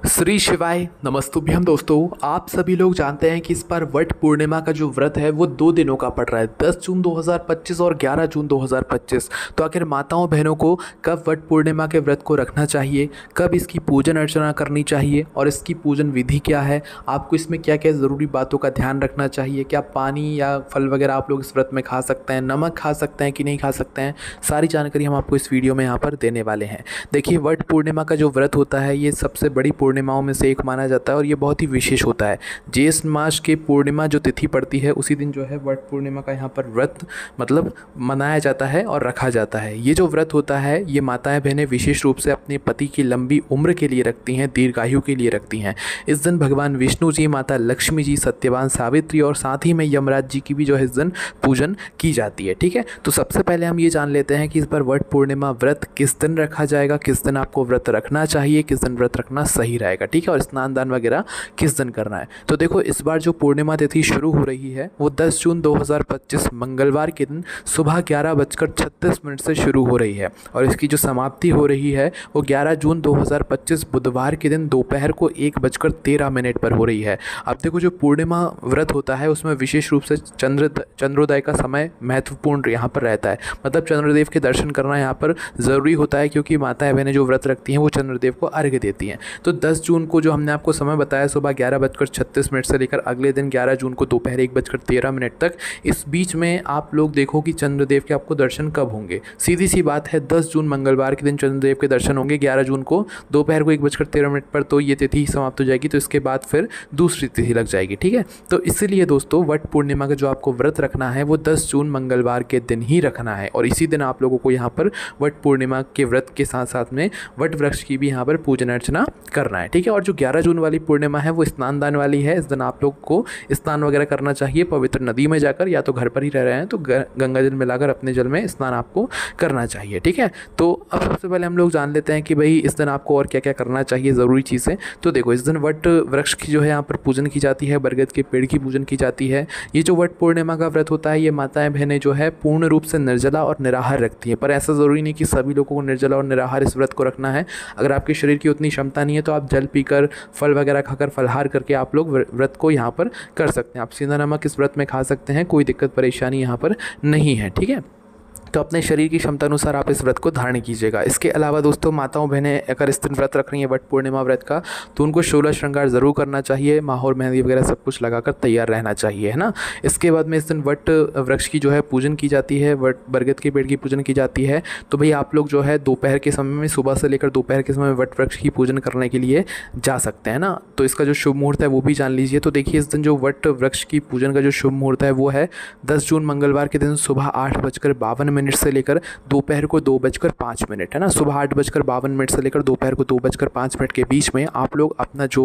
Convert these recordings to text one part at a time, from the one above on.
श्री शिवाय नमस्तुभ्यम। दोस्तों, आप सभी लोग जानते हैं कि इस बार वट पूर्णिमा का जो व्रत है वो 2 दिनों का पड़ रहा है, 10 जून 2025 और 11 जून 2025। तो आखिर माताओं बहनों को कब वट पूर्णिमा के व्रत को रखना चाहिए, कब इसकी पूजन अर्चना करनी चाहिए और इसकी पूजन विधि क्या है, आपको इसमें क्या क्या ज़रूरी बातों का ध्यान रखना चाहिए, क्या पानी या फल वगैरह आप लोग इस व्रत में खा सकते हैं, नमक खा सकते हैं कि नहीं खा सकते हैं, सारी जानकारी हम आपको इस वीडियो में यहाँ पर देने वाले हैं। देखिए, वट पूर्णिमा का जो व्रत होता है ये सबसे बड़ी पूर्णिमाओं में से एक माना जाता है और ये बहुत ही विशेष होता है। ज्येष्ठ मास की पूर्णिमा जो तिथि पड़ती है उसी दिन जो है वट पूर्णिमा का यहाँ पर व्रत मनाया जाता है और रखा जाता है। ये जो व्रत होता है ये माताएं बहनें विशेष रूप से अपने पति की लंबी उम्र के लिए रखती हैं, दीर्घायु के लिए रखती हैं। इस दिन भगवान विष्णु जी, माता लक्ष्मी जी, सत्यवान सावित्री और साथ ही में यमराज जी की भी जो है इस दिन पूजन की जाती है। ठीक है, तो सबसे पहले हम ये जान लेते हैं कि इस बार वट पूर्णिमा व्रत किस दिन रखा जाएगा, किस दिन आपको व्रत रखना चाहिए, किस दिन व्रत रखना सही रहेगा। ठीक है, और स्नान दान वगैरह किस दिन करना है। तो देखो, इस बार जो पूर्णिमा तिथि शुरू हो रही है वो 10 जून 2025 मंगलवार के दिन सुबह 11:36 से शुरू हो रही है और इसकी जो समाप्ति हो रही है वो 11 जून 2025 बुधवार के दिन दोपहर को 1:13 पर हो रही है। अब देखो, जो पूर्णिमा व्रत होता है उसमें विशेष रूप से चंद्रोदय का समय महत्वपूर्ण यहाँ पर रहता है। मतलब चंद्रदेव के दर्शन करना यहाँ पर ज़रूरी होता है, क्योंकि माताएं बहनें जो व्रत रखती हैं वो चंद्रदेव को अर्घ्य देती हैं। तो 10 जून को जो हमने आपको समय बताया सुबह 11:36 से लेकर अगले दिन 11 जून को दोपहर 1:13 तक, इस बीच में आप लोग देखो कि चंद्रदेव के आपको दर्शन कब होंगे। सीधी सी बात है, 10 जून मंगलवार के दिन चंद्रदेव के दर्शन होंगे, 11 जून को दोपहर को 1:13 पर तो ये तिथि समाप्त हो जाएगी। तो इसके बाद फिर दूसरी तिथि लग जाएगी। ठीक है, तो इसीलिए दोस्तों वट पूर्णिमा का जो आपको व्रत रखना है वो 10 जून मंगलवार के दिन ही रखना है और इसी दिन आप लोगों को यहाँ पर वट पूर्णिमा के व्रत के साथ साथ में वट वृक्ष की भी यहाँ पर पूजन अर्चना करना है। ठीक है, और जो 11 जून वाली पूर्णिमा है वो स्नान दान वाली है। इस दिन आप लोग को स्नान वगैरह करना चाहिए पवित्र नदी में जाकर, या तो घर पर ही रह रहे हैं तो गंगा जल मिलाकर अपने जल में स्नान आपको करना चाहिए। ठीक है, तो अब सबसे पहले हम लोग जान लेते हैं कि भाई इस दिन आपको और क्या क्या करना चाहिए, ज़रूरी चीज़ें। तो देखो, इस दिन वट वृक्ष की जो है यहाँ पर पूजन की जाती है, बरगद के पेड़ की पूजन की जाती है। ये जो वट पूर्णिमा का व्रत होता है ये माताएं बहनें जो है पूर्ण रूप से निर्जला और निराहार रखती हैं, पर ऐसा ज़रूरी नहीं कि सभी लोगों को निर्जला और निराहार इस व्रत को रखना है। अगर आपके शरीर की उतनी क्षमता नहीं है तो आप जल पीकर, फल वगैरह खाकर, फलाहार करके आप लोग व्रत को यहाँ पर कर सकते हैं। आप सीधा नमक इस व्रत में खा सकते हैं, कोई दिक्कत परेशानी यहाँ पर नहीं है। ठीक है, तो अपने शरीर की क्षमता अनुसार आप इस व्रत को धारण कीजिएगा। इसके अलावा दोस्तों, माताओं बहनें अगर इस दिन व्रत रख रही हैं वट पूर्णिमा व्रत का, तो उनको 16 श्रृंगार ज़रूर करना चाहिए, माहौर मेहंदी वगैरह सब कुछ लगाकर तैयार रहना चाहिए, है ना। इसके बाद में इस दिन वट वृक्ष की जो है पूजन की जाती है, वट बरगद के पेड़ की पूजन की जाती है। तो भाई आप लोग जो है दोपहर के समय में, सुबह से लेकर दोपहर के समय में वट वृक्ष की पूजन करने के लिए जा सकते हैं ना। तो इसका जो शुभ मुहूर्त है वो भी जान लीजिए। तो देखिए, इस दिन जो वट वृक्ष की पूजन का जो शुभ मुहूर्त है वो है 10 जून मंगलवार के दिन सुबह 8:52 से लेकर दोपहर को 2:05, है ना। सुबह 8:52 से लेकर दोपहर को 2:05 के बीच में आप लोग अपना जो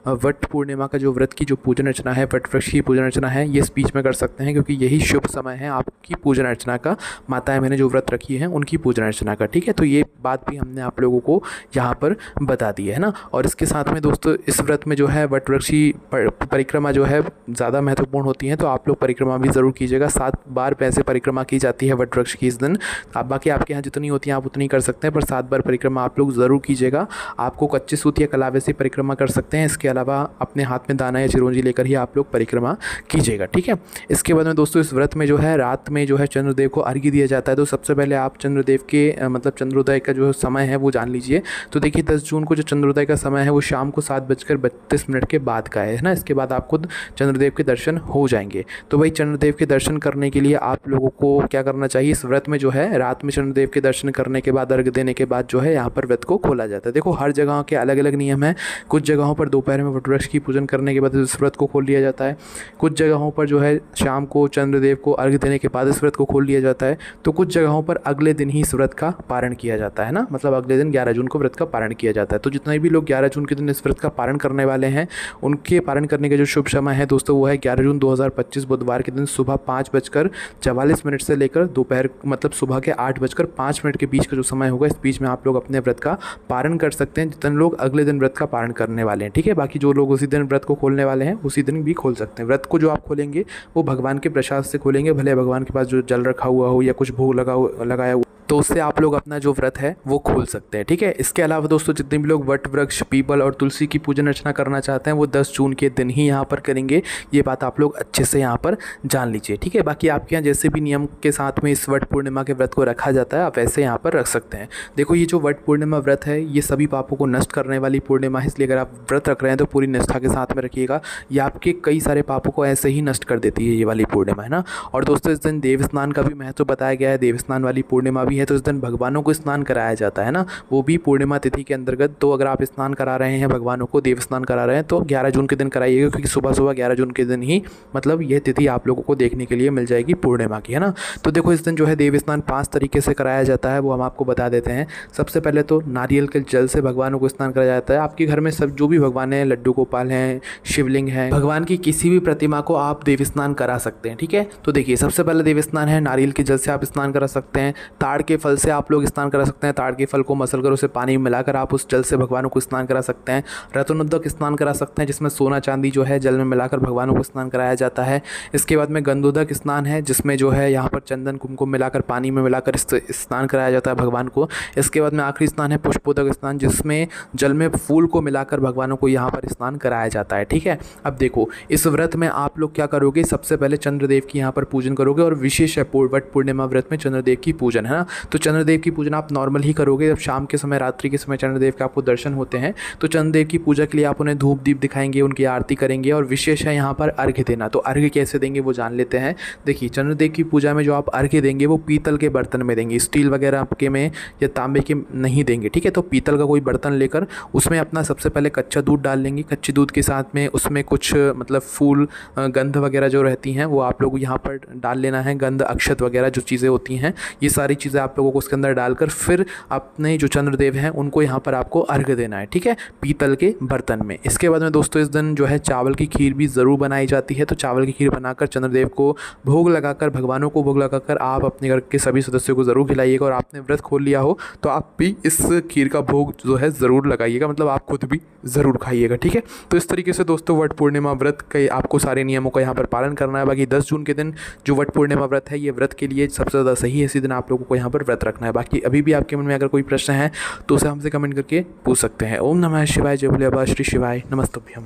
वट पूर्णिमा का जो व्रत की जो पूजन अर्चना है, वट वृक्ष की पूजन अर्चना है, ये इस बीच में कर सकते हैं, क्योंकि यही शुभ समय है आपकी पूजन अर्चना का, माताएं मैंने जो व्रत रखी है उनकी पूजन अर्चना का। ठीक है, तो ये बात भी हमने आप लोगों को यहाँ पर बता दी है ना। और इसके साथ में दोस्तों, इस व्रत में जो है वट वृक्ष की परिक्रमा जो है ज़्यादा महत्वपूर्ण होती है, तो आप लोग परिक्रमा भी ज़रूर कीजिएगा। 7 बार वैसे परिक्रमा की जाती है वट वृक्ष की इस दिन। आप बाकी आपके यहाँ जितनी होती है आप उतनी कर सकते हैं, पर 7 बार परिक्रमा आप लोग ज़रूर कीजिएगा। आपको कच्चे सूत या कलावे से परिक्रमा कर सकते हैं। इसके अलावा अपने हाथ में दाना या चिरौंजी लेकर ही आप लोग परिक्रमा कीजिएगा। ठीक है, इसके बाद में दोस्तों, इस व्रत में जो है रात में जो है चंद्रदेव को अर्घ्य दिया जाता है। तो सबसे पहले आप चंद्रदेव के चंद्रोदय का जो समय है वो जान लीजिए। तो देखिए, 10 जून को जो चंद्रोदय का समय है वो शाम को 7:32 के बाद का है ना। इसके बाद आपको चंद्रदेव के दर्शन हो जाएंगे। तो भाई चंद्रदेव के दर्शन करने के लिए आप लोगों को क्या करना चाहिए, इस व्रत में जो है रात में चंद्रदेव के दर्शन करने के बाद, अर्घ्य देने के बाद जो है यहाँ पर व्रत को खोला जाता है। देखो, हर जगह के अलग अलग नियम है। कुछ जगहों पर दोपहर में वट वृक्ष की पूजन करने के बाद इस व्रत को खोल लिया जाता है। कुछ जगहों पर जो है शाम को चंद्रदेव को अर्घ्य देने के बाद इस व्रत को खोल लिया जाता है। तो कुछ जगहों पर अगले दिन ही इस व्रत का पारण किया जाता है ना, मतलब अगले दिन 11 जून को व्रत का पारण किया जाता है। तो जितने भी लोग 11 जून के दिन इस व्रत का पारण करने वाले हैं, उनके पारण करने का जो शुभ समय है दोस्तों वो है 11 जून 2025 बुधवार के दिन सुबह 5:44 से लेकर दोपहर सुबह के 8:05 के बीच का जो समय होगा, इस बीच में आप लोग अपने व्रत का पारण कर सकते हैं, जितने लोग अगले दिन व्रत का पारण करने वाले हैं। ठीक है, बाकी जो लोग उसी दिन व्रत को खोलने वाले हैं उसी दिन भी खोल सकते हैं। व्रत को जो आप खोलेंगे वो भगवान के प्रसाद से खोलेंगे, भले भगवान के पास जो जल रखा हुआ हो या कुछ भोग लगाया हुआ तो उससे आप लोग अपना जो व्रत है वो खोल सकते हैं। ठीक है, इसके अलावा दोस्तों जितने भी लोग वट वृक्ष, पीपल और तुलसी की पूजन अर्चना करना चाहते हैं वो 10 जून के दिन ही यहाँ पर करेंगे। ये बात आप लोग अच्छे से यहाँ पर जान लीजिए। ठीक है, बाकी आपके यहाँ जैसे भी नियम के साथ में इस वट पूर्णिमा के व्रत को रखा जाता है आप वैसे यहाँ पर रख सकते हैं। देखो ये जो वट पूर्णिमा व्रत है ये सभी पापों को नष्ट करने वाली पूर्णिमा है, इसलिए अगर आप व्रत रख रहे हैं तो पूरी निष्ठा के साथ में रखिएगा। ये आपके कई सारे पापों को ऐसे ही नष्ट कर देती है ये वाली पूर्णिमा, है ना। और दोस्तों इस दिन देव स्नान का भी महत्व बताया गया है, देव स्नान वाली पूर्णिमा भी है, तो इस दिन भगवानों को स्नान कराया जाता है ना, वो भी पूर्णिमा तिथि के अंतर्गत। तो अगर आप स्नान करा रहे हैं भगवानों को, देव स्नान करा रहे हैं, तो 11 जून के दिन कराइएगा, क्योंकि सुबह सुबह 11 जून के दिन ही मतलब यह तिथि आप लोगों को देखने के लिए मिल जाएगी पूर्णिमा की, है ना। तो देखो इस दिन जो है देव स्नान 5 तरीके से कराया जाता है, वो हम आपको बता देते हैं। सबसे पहले तो नारियल के जल से भगवानों को स्नान कराया जाता है। आपके घर में सब जो भी भगवान हैं, लड्डू गोपाल हैं, शिवलिंग है, भगवान की किसी भी प्रतिमा को आप देव स्नान करा सकते हैं। ठीक है, तो देखिए सबसे पहले देव स्नान है, नारियल के जल से आप स्नान करा सकते हैं। ताड़ के फल से आप लोग स्नान करा सकते हैं, ताड़ के फल को मसल कर उसे पानी में मिलाकर आप उस जल से भगवानों को स्नान करा सकते हैं। रत्नोदक स्नान करा सकते हैं, जिसमें सोना चांदी जो है जल में मिलाकर भगवानों को स्नान कराया जाता है। इसके बाद में गंधोदक स्नान है, जिसमें जो है यहाँ पर चंदन कुमकुम मिलाकर पानी में मिलाकर स्नान कराया जाता है भगवान को। इसके बाद में आखिरी स्नान है पुष्पोदक स्नान, जिसमें जल में फूल को मिलाकर भगवानों को यहाँ पर स्नान कराया जाता है। ठीक है, अब देखो इस व्रत में आप लोग क्या करोगे, सबसे पहले चंद्रदेव की यहाँ पर पूजन करोगे, और विशेष है वट पूर्णिमा व्रत में चंद्रदेव की पूजन, है ना। तो चंद्रदेव की पूजन आप नॉर्मल ही करोगे, जब शाम के समय, रात्रि के समय चंद्रदेव के आपको दर्शन होते हैं तो चंद्रदेव की पूजा के लिए आप उन्हें धूप दीप दिखाएंगे, उनकी आरती करेंगे, और विशेष है यहाँ पर अर्घ्य देना। तो अर्घ्य कैसे देंगे वो जान लेते हैं। देखिए चंद्रदेव की पूजा में जो आप अर्घ्य देंगे वो पीतल के बर्तन में देंगे, स्टील वगैरह आपके में या तांबे के नहीं देंगे। ठीक है, तो पीतल का कोई बर्तन लेकर उसमें अपना सबसे पहले कच्चा दूध डाल लेंगे। कच्चे दूध के साथ में उसमें कुछ मतलब फूल, गंध वगैरह जो रहती हैं वो आप लोग यहाँ पर डाल लेना है। गंध, अक्षत वगैरह जो चीज़ें होती हैं ये सारी चीज़ें आप लोगों को उसके अंदर डालकर फिर अपने जो चंद्रदेव हैं उनको यहाँ पर आपको अर्घ्य देना है। ठीक है, पीतल के बर्तन में। इसके बाद में दोस्तों इस दिन जो है चावल की खीर भी ज़रूर बनाई जाती है। तो चावल की खीर बनाकर चंद्रदेव को भोग लगाकर, भगवानों को भोग लगाकर आप अपने घर के सभी सदस्यों को ज़रूर खिलाइएगा। और आपने व्रत खोल लिया हो तो आप भी इस खीर का भोग जो है ज़रूर लगाइएगा, मतलब आप खुद भी ज़रूर खाइएगा। ठीक है, तो इस तरीके से दोस्तों वट पूर्णिमा व्रत के आपको सारे नियमों का यहाँ पर पालन करना है। बाकी 10 जून के दिन जो वट पूर्णिमा व्रत है ये व्रत के लिए सबसे ज़्यादा सही है, इसी दिन आप लोगों को यहाँ पर व्रत रखना है। बाकी अभी भी आपके मन में अगर कोई प्रश्न है तो उसे हमसे कमेंट करके पूछ सकते हैं। ओम नमः शिवाय, जय भोले बाबा श्री शिवाय, नमस्तुभ्यम।